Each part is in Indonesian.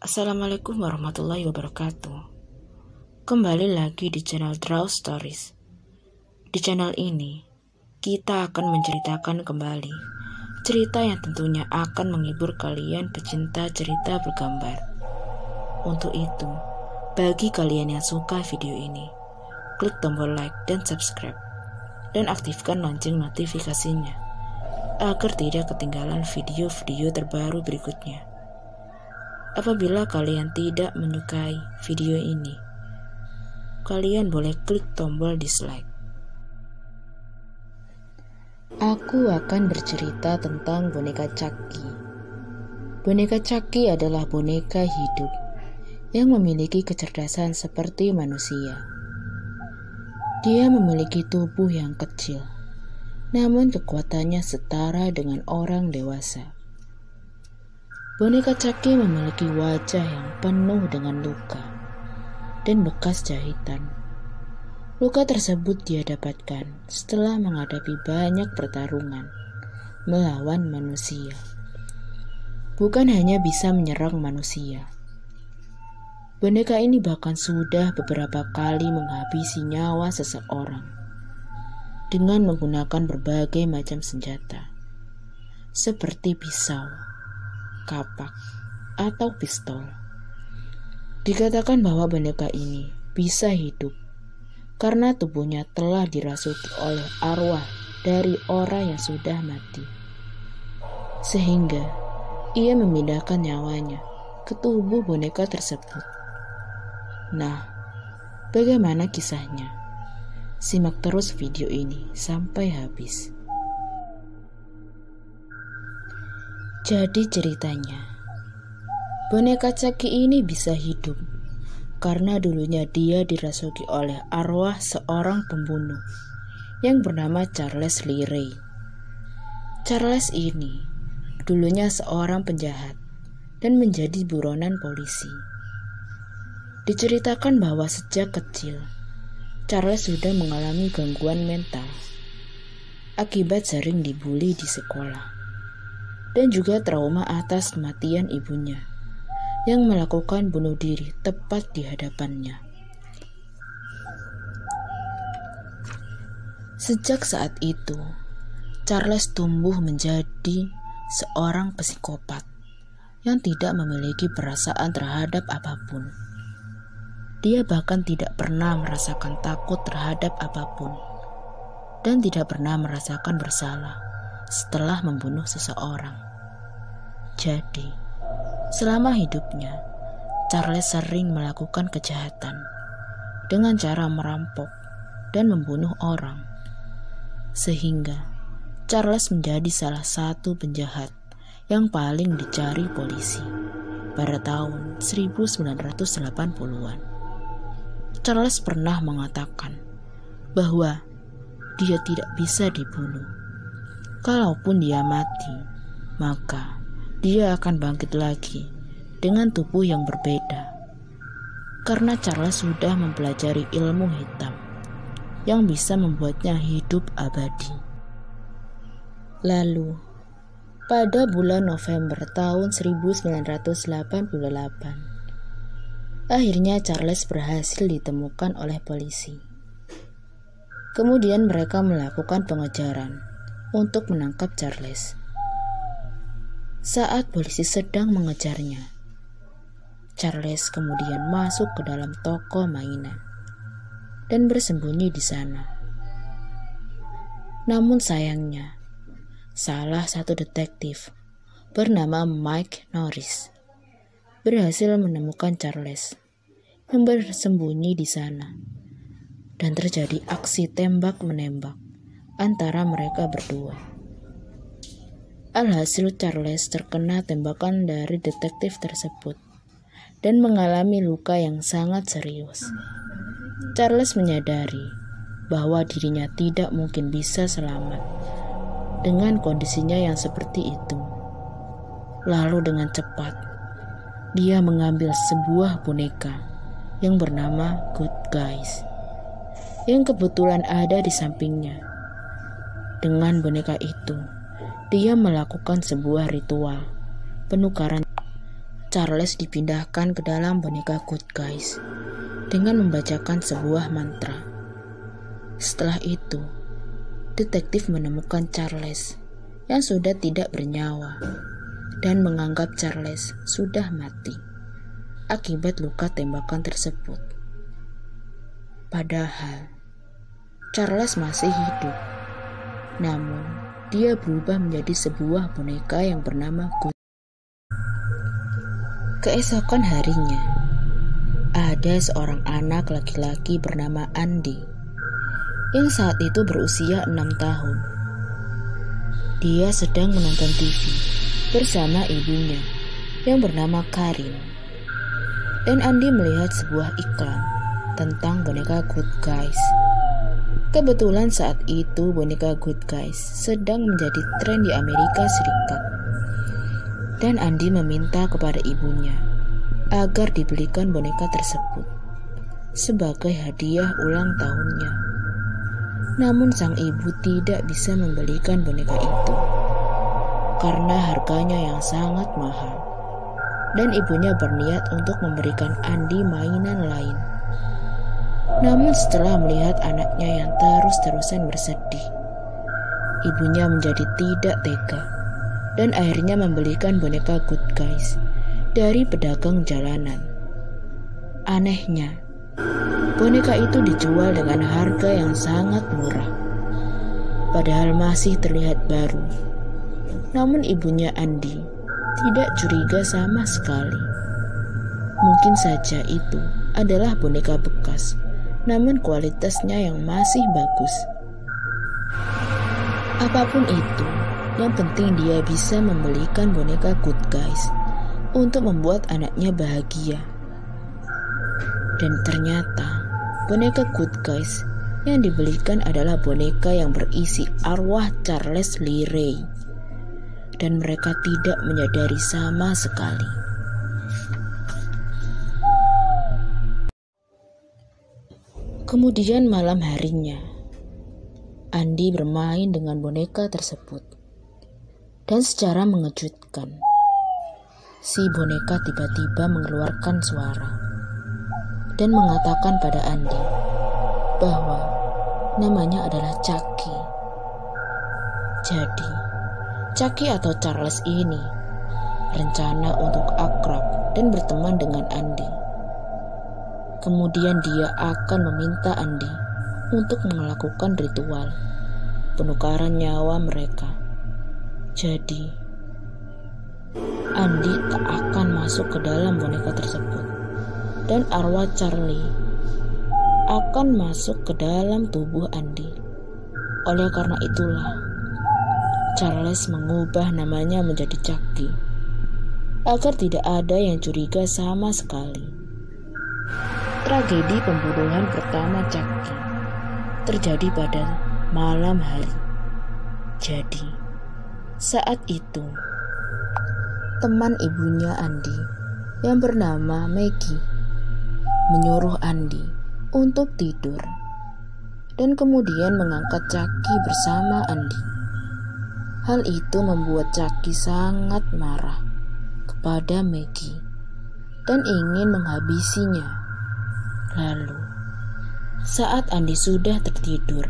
Assalamualaikum warahmatullahi wabarakatuh. Kembali lagi di channel Draw Stories. Di channel ini, kita akan menceritakan kembali cerita yang tentunya akan menghibur kalian pecinta cerita bergambar. Untuk itu, bagi kalian yang suka video ini, klik tombol like dan subscribe, dan aktifkan lonceng notifikasinya, agar tidak ketinggalan video-video terbaru berikutnya. Apabila kalian tidak menyukai video ini, kalian boleh klik tombol dislike. Aku akan bercerita tentang boneka Chucky. Boneka Chucky adalah boneka hidup yang memiliki kecerdasan seperti manusia. Dia memiliki tubuh yang kecil, namun kekuatannya setara dengan orang dewasa. Boneka Chucky memiliki wajah yang penuh dengan luka dan bekas jahitan. Luka tersebut dia dapatkan setelah menghadapi banyak pertarungan melawan manusia. Bukan hanya bisa menyerang manusia, boneka ini bahkan sudah beberapa kali menghabisi nyawa seseorang dengan menggunakan berbagai macam senjata, seperti pisau, kapak, atau pistol. Dikatakan bahwa boneka ini bisa hidup karena tubuhnya telah dirasuki oleh arwah dari orang yang sudah mati, sehingga ia memindahkan nyawanya ke tubuh boneka tersebut. Nah, bagaimana kisahnya? Simak terus video ini sampai habis. Jadi ceritanya, boneka Chucky ini bisa hidup karena dulunya dia dirasuki oleh arwah seorang pembunuh yang bernama Charles Lee Ray. Charles ini dulunya seorang penjahat dan menjadi buronan polisi. Diceritakan bahwa sejak kecil, Charles sudah mengalami gangguan mental akibat sering dibully di sekolah, dan juga trauma atas kematian ibunya yang melakukan bunuh diri tepat di hadapannya. Sejak saat itu, Charles tumbuh menjadi seorang psikopat yang tidak memiliki perasaan terhadap apapun. Dia bahkan tidak pernah merasakan takut terhadap apapun dan tidak pernah merasakan bersalah setelah membunuh seseorang. Jadi, selama hidupnya, Charles sering melakukan kejahatan dengan cara merampok dan membunuh orang, sehingga Charles menjadi salah satu penjahat yang paling dicari polisi pada tahun 1980-an. Charles pernah mengatakan bahwa dia tidak bisa dibunuh. Kalaupun dia mati, maka dia akan bangkit lagi dengan tubuh yang berbeda. Karena Charles sudah mempelajari ilmu hitam yang bisa membuatnya hidup abadi. Lalu, pada bulan November tahun 1988, akhirnya Charles berhasil ditemukan oleh polisi. Kemudian mereka melakukan pengejaran untuk menangkap Charles. Saat polisi sedang mengejarnya, Charles kemudian masuk ke dalam toko mainan dan bersembunyi di sana. Namun sayangnya, salah satu detektif bernama Mike Norris berhasil menemukan Charles yang bersembunyi di sana, dan terjadi aksi tembak-menembak antara mereka berdua. Alhasil Charles terkena tembakan dari detektif tersebut dan mengalami luka yang sangat serius. Charles menyadari bahwa dirinya tidak mungkin bisa selamat dengan kondisinya yang seperti itu. Lalu dengan cepat, dia mengambil sebuah boneka yang bernama Good Guys, yang kebetulan ada di sampingnya. Dengan boneka itu, dia melakukan sebuah ritual penukaran Charles dipindahkan ke dalam boneka Good Guys dengan membacakan sebuah mantra. Setelah itu, detektif menemukan Charles yang sudah tidak bernyawa dan menganggap Charles sudah mati akibat luka tembakan tersebut. Padahal Charles masih hidup, namun dia berubah menjadi sebuah boneka yang bernama Good. Keesokan harinya, ada seorang anak laki-laki bernama Andy yang saat itu berusia 6 tahun. Dia sedang menonton TV bersama ibunya yang bernama Karin. Dan Andy melihat sebuah iklan tentang boneka Good Guys. Kebetulan saat itu boneka Good Guys sedang menjadi tren di Amerika Serikat. Dan Andy meminta kepada ibunya agar dibelikan boneka tersebut sebagai hadiah ulang tahunnya. Namun sang ibu tidak bisa membelikan boneka itu karena harganya yang sangat mahal. Dan ibunya berniat untuk memberikan Andy mainan lain. Namun setelah melihat anaknya yang terus-terusan bersedih, ibunya menjadi tidak tega dan akhirnya membelikan boneka Good Guys dari pedagang jalanan. Anehnya, boneka itu dijual dengan harga yang sangat murah, padahal masih terlihat baru. Namun ibunya Andy tidak curiga sama sekali. Mungkin saja itu adalah boneka bekas, namun kualitasnya yang masih bagus. Apapun itu, yang penting dia bisa membelikan boneka Good Guys untuk membuat anaknya bahagia. Dan ternyata boneka Good Guys yang dibelikan adalah boneka yang berisi arwah Charles Lee Ray. Dan mereka tidak menyadari sama sekali. Kemudian malam harinya, Andy bermain dengan boneka tersebut. Dan secara mengejutkan, si boneka tiba-tiba mengeluarkan suara dan mengatakan pada Andy bahwa namanya adalah Chucky. Jadi, Chucky atau Charles ini rencana untuk akrab dan berteman dengan Andy. Kemudian dia akan meminta Andy untuk melakukan ritual penukaran nyawa mereka. Jadi, Andy tak akan masuk ke dalam boneka tersebut dan arwah Charlie akan masuk ke dalam tubuh Andy. Oleh karena itulah, Charles mengubah namanya menjadi Chucky agar tidak ada yang curiga sama sekali. Tragedi pembunuhan pertama Chucky terjadi pada malam hari. Jadi, saat itu teman ibunya Andy yang bernama Maggie menyuruh Andy untuk tidur dan kemudian mengangkat Chucky bersama Andy. Hal itu membuat Chucky sangat marah kepada Maggie dan ingin menghabisinya. Lalu, saat Andy sudah tertidur,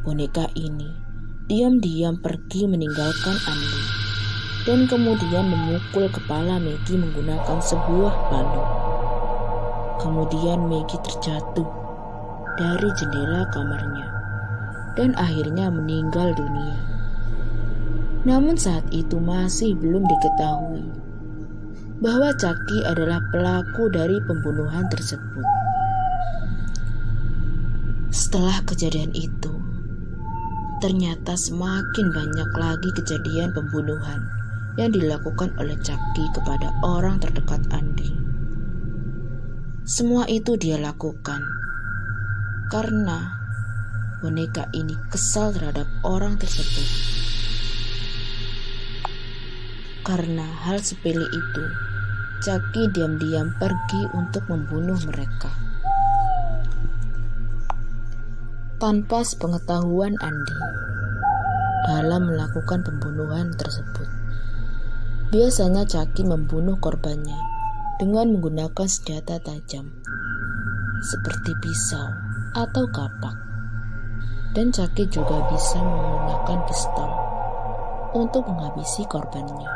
boneka ini diam-diam pergi meninggalkan Andy dan kemudian memukul kepala Maggie menggunakan sebuah palu. Kemudian Maggie terjatuh dari jendela kamarnya dan akhirnya meninggal dunia. Namun saat itu masih belum diketahui bahwa Chucky adalah pelaku dari pembunuhan tersebut. Setelah kejadian itu, ternyata semakin banyak lagi kejadian pembunuhan yang dilakukan oleh Chucky kepada orang terdekat Andy. Semua itu dia lakukan karena boneka ini kesal terhadap orang tersebut. Karena hal sepele itu, Chucky diam-diam pergi untuk membunuh mereka. Tanpa sepengetahuan Andy dalam melakukan pembunuhan tersebut. Biasanya Chucky membunuh korbannya dengan menggunakan senjata tajam seperti pisau atau kapak. Dan Chucky juga bisa menggunakan pistol untuk menghabisi korbannya.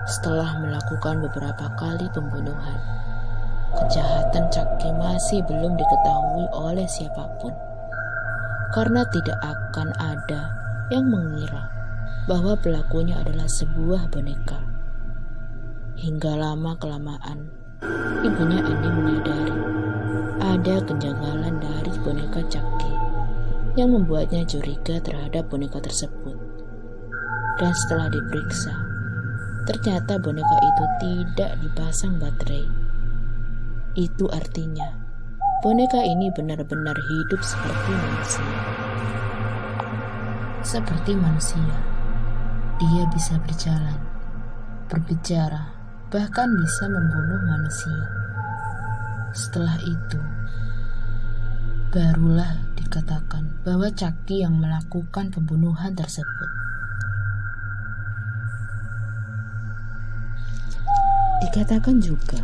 Setelah melakukan beberapa kali pembunuhan, kejahatan Chucky masih belum diketahui oleh siapapun. Karena tidak akan ada yang mengira bahwa pelakunya adalah sebuah boneka. Hingga lama-kelamaan, ibunya Andy menyadari ada kejanggalan dari boneka Chucky yang membuatnya curiga terhadap boneka tersebut. Dan setelah diperiksa, ternyata boneka itu tidak dipasang baterai. Itu artinya boneka ini benar-benar hidup seperti manusia. Seperti manusia, dia bisa berjalan, berbicara, bahkan bisa membunuh manusia. Setelah itu, barulah dikatakan bahwa Chucky yang melakukan pembunuhan tersebut. Dikatakan juga,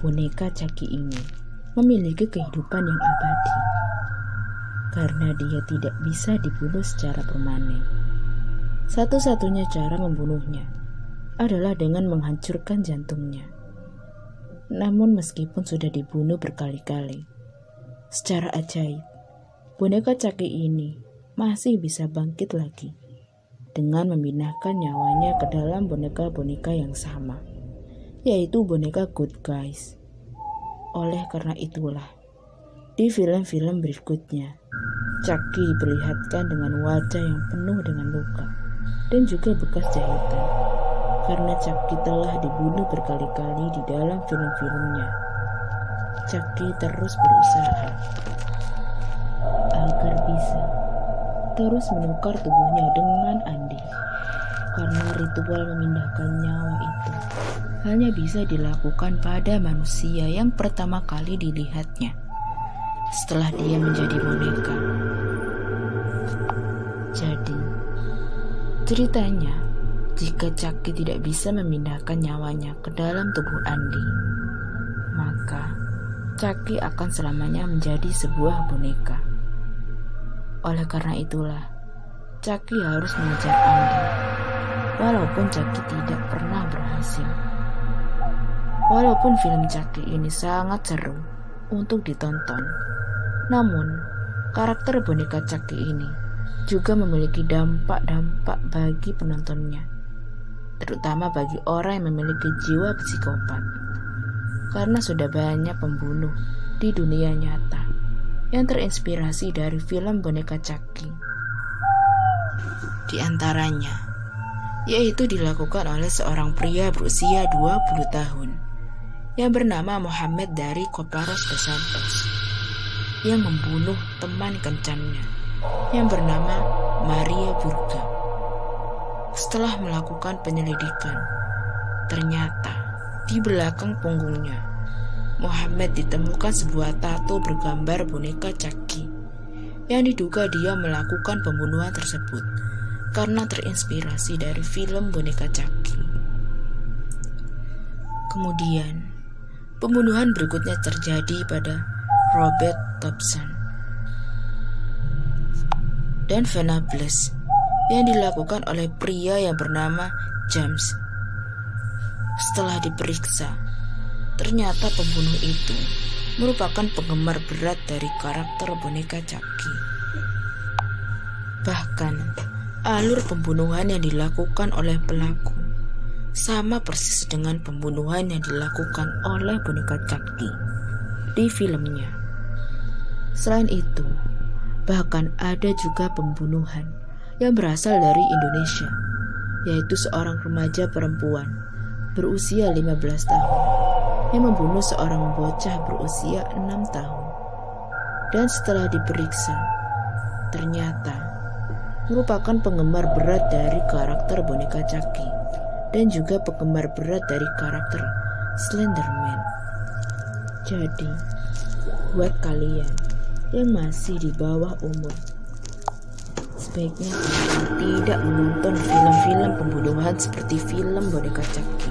boneka Chucky ini memiliki kehidupan yang abadi karena dia tidak bisa dibunuh secara permanen. Satu-satunya cara membunuhnya adalah dengan menghancurkan jantungnya. Namun meskipun sudah dibunuh berkali-kali, secara ajaib, boneka Chucky ini masih bisa bangkit lagi dengan memindahkan nyawanya ke dalam boneka-boneka yang sama, yaitu boneka Good Guys. Oleh karena itulah, di film-film berikutnya, Chucky diperlihatkan dengan wajah yang penuh dengan luka dan juga bekas jahitan, karena Chucky telah dibunuh berkali-kali di dalam film-filmnya. Chucky terus berusaha agar bisa terus menukar tubuhnya dengan Andy, karena ritual memindahkan nyawa itu hanya bisa dilakukan pada manusia yang pertama kali dilihatnya setelah dia menjadi boneka. Jadi, ceritanya, jika Chucky tidak bisa memindahkan nyawanya ke dalam tubuh Andy, maka Chucky akan selamanya menjadi sebuah boneka. Oleh karena itulah, Chucky harus mengejar Andy, walaupun Chucky tidak pernah berhasil. Walaupun film Chucky ini sangat seru untuk ditonton, namun karakter boneka Chucky ini juga memiliki dampak-dampak bagi penontonnya, terutama bagi orang yang memiliki jiwa psikopat, karena sudah banyak pembunuh di dunia nyata yang terinspirasi dari film boneka Chucky. Di antaranya, yaitu dilakukan oleh seorang pria berusia 20 tahun yang bernama Mohammed dari Coparos dos Santos, yang membunuh teman kencannya yang bernama Maria Burga. Setelah melakukan penyelidikan, ternyata di belakang punggungnya Mohammed ditemukan sebuah tato bergambar boneka Chucky yang diduga dia melakukan pembunuhan tersebut karena terinspirasi dari film boneka Chucky. Kemudian, pembunuhan berikutnya terjadi pada Robert Thompson dan Venables yang dilakukan oleh pria yang bernama James. Setelah diperiksa, ternyata pembunuh itu merupakan penggemar berat dari karakter boneka Chucky. Bahkan, alur pembunuhan yang dilakukan oleh pelaku sama persis dengan pembunuhan yang dilakukan oleh boneka Chucky di filmnya. Selain itu, bahkan ada juga pembunuhan yang berasal dari Indonesia, yaitu seorang remaja perempuan berusia 15 tahun yang membunuh seorang bocah berusia 6 tahun. Dan setelah diperiksa, ternyata merupakan penggemar berat dari karakter boneka Chucky dan juga penggemar berat dari karakter Slenderman. Jadi, buat kalian yang masih di bawah umur, sebaiknya kalian tidak menonton film-film pembunuhan seperti film Boneka Chucky,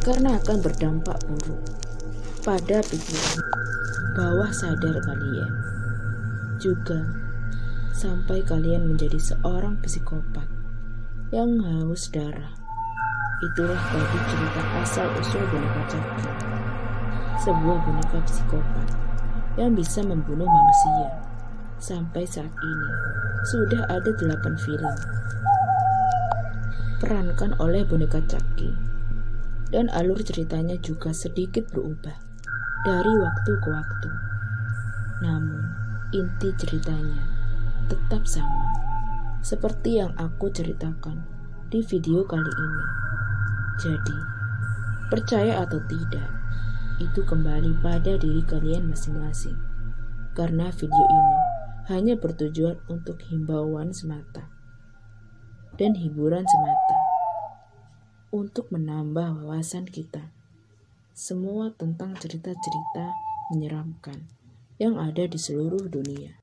karena akan berdampak buruk pada pikiran bawah sadar kalian. Juga sampai kalian menjadi seorang psikopat yang haus darah. Itulah tadi cerita asal-usul Boneka Chucky, sebuah boneka psikopat yang bisa membunuh manusia. Sampai saat ini sudah ada 8 film perankan oleh Boneka Chucky, dan alur ceritanya juga sedikit berubah dari waktu ke waktu. Namun inti ceritanya tetap sama seperti yang aku ceritakan di video kali ini. Jadi, percaya atau tidak, itu kembali pada diri kalian masing-masing. Karena video ini hanya bertujuan untuk himbauan semata dan hiburan semata, untuk menambah wawasan kita semua tentang cerita-cerita menyeramkan yang ada di seluruh dunia.